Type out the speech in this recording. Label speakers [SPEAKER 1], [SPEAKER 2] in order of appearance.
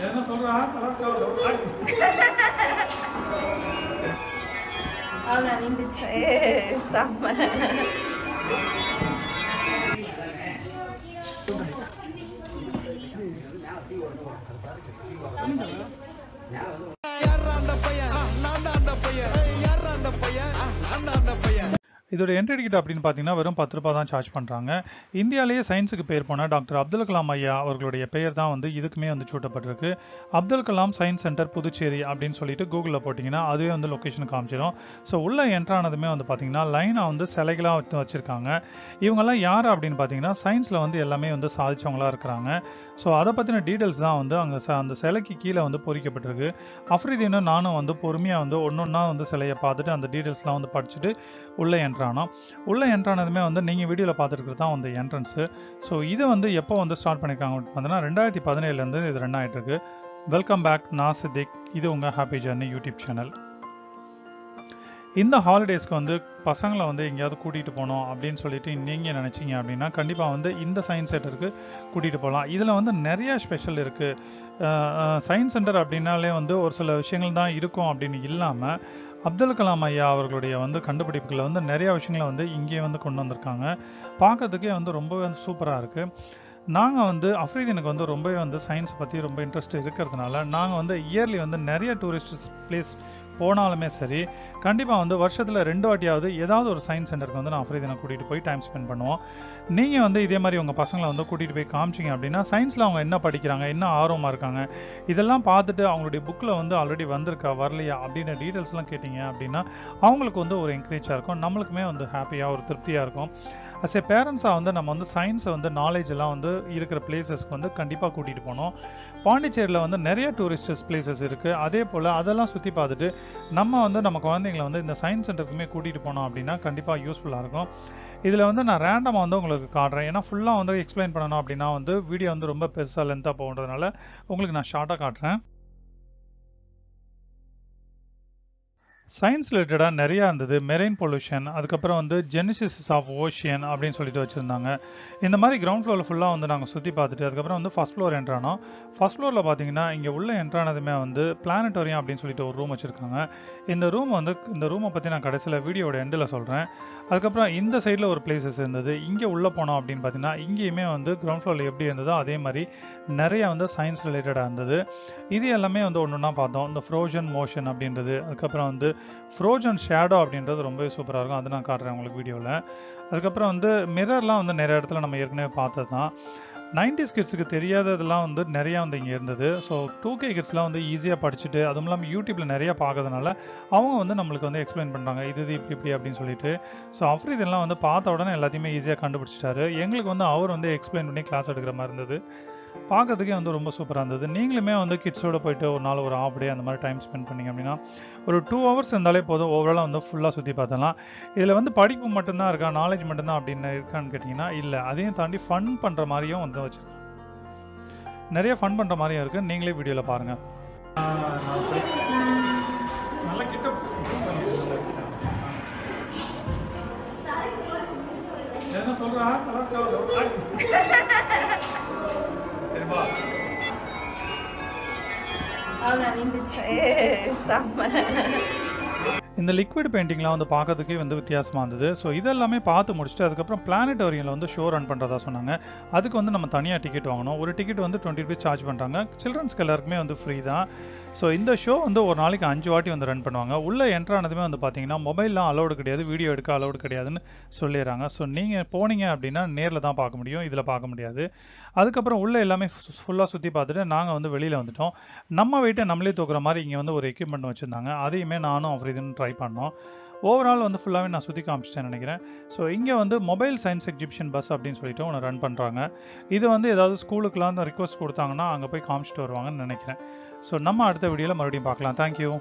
[SPEAKER 1] என்ன சொல்றா
[SPEAKER 2] அதான் நின்றுச்சு செம்ம.
[SPEAKER 1] இதோட என்ட்ரி டிக்கெட் அப்படின்னு பார்த்தீங்கன்னா வெறும் 10 ரூபாய் தான் சார்ஜ் பண்ணுறாங்க. இந்தியாவிலேயே சயின்ஸுக்கு பேர் போன டாக்டர் அப்துல் கலாம் ஐயா அவர்களுடைய பெயர் தான் வந்து இதுக்குமே வந்து சூட்டப்பட்டிருக்கு. அப்துல் கலாம் சயின்ஸ் சென்டர் புதுச்சேரி அப்படின்னு சொல்லிட்டு கூகுளில் போட்டிங்கன்னா அதுவே வந்து லொக்கேஷன் காமிச்சிடும். ஸோ உள்ள என்ட்ரானதுமே வந்து பார்த்தீங்கன்னா லைனாக வந்து சிலைகளாக வச்சுருக்காங்க. இவங்கெல்லாம் யார் அப்படின்னு பார்த்தீங்கன்னா சயின்ஸில் வந்து எல்லாமே வந்து சாதிச்சவங்களா இருக்கிறாங்க. ஸோ அதை பற்றின டீட்டெயில்ஸ் தான் வந்து அங்கே அந்த சிலைக்கு கீழே வந்து பொறிக்கப்பட்டிருக்கு. அஃப்ரிதீனும் நானும் வந்து பொறுமையாக வந்து ஒன்றா வந்து சிலையை பார்த்துட்டு அந்த டீட்டெயில்ஸ்லாம் வந்து படிச்சுட்டு உள்ளே உள்ள என்ட்ரானதுமே வந்து நீங்கள் வீடியோவில் பார்த்துருக்கிறது தான் வந்து என்ட்ரன்ஸு. ஸோ இது வந்து எப்போ வந்து ஸ்டார்ட் பண்ணியிருக்காங்க பார்த்தீங்கன்னா 2017 இது ரன் ஆகிட்டு இருக்கு. வெல்கம் பேக், நான் சித்திக். இது உங்கள் ஹாப்பி ஜர்னி யூடியூப் சேனல். இந்த ஹாலிடேஸ்க்கு வந்து பசங்களை வந்து எங்கேயாவது கூட்டிகிட்டு போகணும் அப்படின்னு சொல்லிட்டு நீங்கள் நினச்சிங்க அப்படின்னா கண்டிப்பாக வந்து இந்த சயின்ஸ் சென்டருக்கு கூட்டிகிட்டு போகலாம். இதில் வந்து நிறைய ஸ்பெஷல் இருக்குது. சயின்ஸ் சென்டர் அப்படின்னாலே வந்து ஒரு சில விஷயங்கள் தான் இருக்கும் அப்படின்னு இல்லாமல் அப்துல் கலாம் ஐயா அவர்களுடைய வந்து கண்டுபிடிப்புகளை வந்து நிறையா விஷயங்களை வந்து இங்கே வந்து கொண்டு வந்திருக்காங்க. பார்க்கறதுக்கே வந்து ரொம்பவே வந்து சூப்பராக இருக்குது. நாங்கள் வந்து அஃப்ரிதீனுக்கு வந்து ரொம்பவே வந்து சயின்ஸ் பற்றி ரொம்ப இன்ட்ரெஸ்ட் இருக்கிறதுனால நாங்கள் வந்து இயர்லி வந்து நிறைய டூரிஸ்ட் பிளேஸ் போனாலுமே சரி கண்டிப்பாக வந்து வருஷத்தில் 2 வாட்டியாவது ஏதாவது ஒரு சயின்ஸ் சென்டருக்கு வந்து நான் அஃப்ரிதீனை கூட்டிகிட்டு போய் டைம் ஸ்பெண்ட் பண்ணுவோம். நீங்கள் வந்து இதே மாதிரி உங்கள் பசங்களை வந்து கூட்டிகிட்டு போய் காமிச்சிங்க அப்படின்னா சயின்ஸில் அவங்க என்ன படிக்கிறாங்க, என்ன ஆர்வமாக இருக்காங்க, இதெல்லாம் பார்த்துட்டு அவங்களுடைய புக்கில் வந்து ஆல்ரெடி வந்திருக்கா வரலையா அப்படின்ற டீட்டெயில்ஸ்லாம் கேட்டிங்க அப்படின்னா அவங்களுக்கு வந்து ஒரு என்கரேஜாக இருக்கும், நம்மளுக்குமே வந்து ஹாப்பியாக ஒரு திருப்தியாக இருக்கும். அஸ் ஏ பேரண்ட்ஸாக வந்து நம்ம வந்து சயின்ஸை வந்து நாலேஜ் எல்லாம் வந்து இருக்கிற பிளேசஸ்க்கு வந்து கண்டிப்பாக கூட்டிகிட்டு போகணும். பாண்டிச்சேரியில் வந்து நிறைய டூரிஸ்ட் பிளேசஸ் இருக்குது. அதே போல் அதெல்லாம் சுற்றி பார்த்துட்டு நம்ம வந்து நம்ம குழந்தைங்களை வந்து இந்த சயின்ஸ் சென்டருக்குமே கூட்டிகிட்டு போனோம் அப்படின்னா கண்டிப்பாக யூஸ்ஃபுல்லாக இருக்கும். இதில் வந்து நான் ரேண்டமாக வந்து உங்களுக்கு காட்டுறேன். ஏன்னா ஃபுல்லாக வந்து எக்ஸ்பிளைன் பண்ணணும் அப்படின்னா வந்து வீடியோ வந்து ரொம்ப பெருசாக லென்த்தாக போகிறதுனால உங்களுக்கு நான் ஷார்ட்டாக காட்டுறேன். சயின்ஸ் ரிலேட்டடாக நிறையா இருந்தது. மெரைன் பொல்யூஷன், அதுக்கப்புறம் வந்து ஜெனிசிஸ் ஆஃப் ஓஷியன் அப்படின்னு சொல்லிட்டு வச்சுருந்தாங்க. இந்த மாதிரி கிரவுண்ட் ஃப்ளோரில் ஃபுல்லாக வந்து நாங்கள் சுற்றி பார்த்துட்டு அதுக்கப்புறம் வந்து ஃபஸ்ட் ஃப்ளோர் என்ட்ரானோம். ஃபஸ்ட் ஃப்ளோரில் பார்த்தீங்கன்னா இங்கே உள்ள என்ட்ரானதுமே வந்து பிளானட்டோரியம் அப்படின்னு சொல்லிட்டு ஒரு ரூம் வச்சுருக்காங்க. இந்த ரூமை பற்றி நான் கடைசியில் வீடியோட எண்டில் சொல்கிறேன். அதுக்கப்புறம் இந்த சைடில் ஒரு பிளேசஸ் இருந்தது. இங்கே உள்ளே போனோம் அப்படின்னு பார்த்தீங்கன்னா இங்கேயுமே வந்து கிரவுண்ட் ஃப்ளோரில் எப்படி இருந்ததோ அதே மாதிரி நிறைய வந்து சயின்ஸ் ரிலேட்டடாக இருந்தது. இது எல்லாமே வந்து ஒன்று ஒன்றா பார்த்தோம். இந்த ஃப்ரோசன் மோஷன் அப்படின்றது, அதுக்கப்புறம் வந்து ஃப்ரோசன் ஷேடோ அப்படின்றது ரொம்பவே சூப்பராக இருக்கும். அதை நான் காட்டுறேன் உங்களுக்கு வீடியோவில். அதுக்கப்புறம் வந்து மிரர்லாம் வந்து நிறைய இடத்துல நம்ம ஏற்கனவே பார்த்தது தான். 90s கிட்ஸுக்கு தெரியாததெல்லாம் வந்து நிறையா வந்து இங்கே இருந்தது. ஸோ 2K கிட்ஸ்லாம் வந்து ஈஸியாக படிச்சுட்டு அதுவும் இல்லாமல் யூடியூப்பில் நிறையா பார்க்கறதுனால அவங்க வந்து நம்மளுக்கு வந்து எக்ஸ்பிளைன் பண்ணுறாங்க இது இப்படி அப்படின்னு சொல்லிட்டு. ஸோ அஃப்ரிதெல்லாம் வந்து பார்த்த உடனே எல்லாத்தையுமே ஈஸியாக கண்டுபிடிச்சிட்டாரு. எங்களுக்கு வந்து அவர் வந்து எக்ஸ்பிளைன் பண்ணி கிளாஸ் எடுக்கிற மாதிரி இருந்தது. பார்க்கறதுக்கே வந்து ரொம்ப சூப்பராக இருந்தது. நீங்களுமே வந்து கிட்ஸோட போயிட்டு ஒரு நாள் ஒரு ஹாஃப் டே அந்த மாதிரி டைம் ஸ்பெண்ட் பண்ணிங்க அப்படின்னா ஒரு 2 hours இருந்தாலே போதும். ஓவராலாக வந்து ஃபுல்லாக சுற்றி பார்த்தலாம். இதில் வந்து படிப்பு மட்டும்தான் இருக்கா, நாலேஜ் மட்டும்தான் அப்படின்னு இருக்கான்னு கேட்டிங்கன்னா இல்லை, அதையும் தாண்டி ஃபன் பண்ணுற மாதிரியும் வந்து வச்சுருக்கேன். நிறைய ஃபன் பண்ணுற மாதிரியும் இருக்குது. நீங்களே வீடியோவில் பாருங்கள். நல்ல கிட்ட என்ன சொல்கிறா
[SPEAKER 2] அதான் நின்றுச்சு செம்ம.
[SPEAKER 1] இந்த லிக்விட் பெயிண்டிங்லாம் வந்து பார்க்கறதுக்கே வந்து வித்தியாசமாக இருந்தது. ஸோ இதெல்லாமே பார்த்து முடிச்சுட்டு அதுக்கப்புறம் பிளானட்டோரியமில் வந்து ஷோ ரன் பண்ணுறதா சொன்னாங்க. அதுக்கு வந்து நம்ம தனியாக டிக்கெட் வாங்கணும். ஒரு டிக்கெட் வந்து 20 rupees சார்ஜ் பண்ணுறாங்க. சில்ட்ரன்ஸ்க்கு எல்லாருக்குமே வந்து ஃப்ரீ தான். ஸோ இந்த ஷோ வந்து ஒரு நாளைக்கு 5 வாட்டி வந்து ரன் பண்ணுவாங்க. உள்ளே என்ட்ரானதுமே வந்து பார்த்தீங்கன்னா மொபைல்லாம் அலௌடு கிடையாது, வீடியோ எடுக்க அலௌடு கிடையாதுன்னு சொல்லிடுறாங்க. ஸோ நீங்கள் போனீங்க அப்படின்னா நேரில் தான் பார்க்க முடியும், இதில் பார்க்க முடியாது. அதுக்கப்புறம் உள்ளே எல்லாமே ஃபுல்லாக சுற்றி பார்த்துட்டு நாங்கள் வந்து வெளியில் வந்துட்டோம். நம்ம வெயிட்டை நம்மளே தூக்குற மாதிரி இங்கே வந்து ஒரு எக்யூப்மெண்ட் வச்சுருந்தாங்க. அதையுமே நானும் அஃப்ரிதீனும் ட்ரை பண்ணோம். ஓவரால் வந்து ஃபுல்லாகவே நான் சுற்றி காமிச்சிட்டேன்னு நினைக்கிறேன். ஸோ இங்கே வந்து மொபைல் சயின்ஸ் எக்ஸிபிஷன் பஸ் அப்படின்னு சொல்லிட்டு ஒன்று ரன் பண்ணுறாங்க. இது வந்து ஏதாவது ஸ்கூலுக்குலாம் ரிக்வஸ்ட் கொடுத்தாங்கன்னா அங்கே போய் காமிச்சிட்டு வருவாங்கன்னு நினைக்கிறேன். ஸோ நம்ம அடுத்த வீடியோவில் மறுபடியும் பார்க்கலாம். தேங்க்யூ.